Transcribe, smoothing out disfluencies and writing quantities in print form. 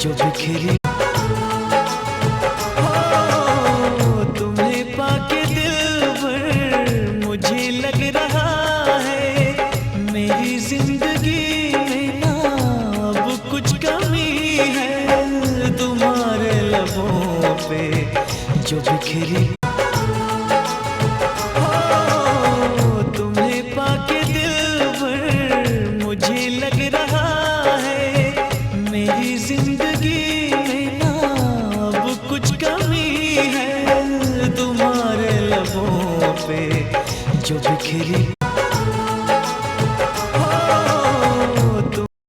जो बिखरी हो, तुम्हें पाके दिलबर मुझे लग रहा है मेरी जिंदगी में ना अब कुछ कमी है। तुम्हारे लबों पे जो बिखरी हो, तुम्हें पाके दिलबर मुझे लग रहा है मेरी जिंदगी में ना अब कुछ कमी है। तुम्हारे लबों पे जो बिखरी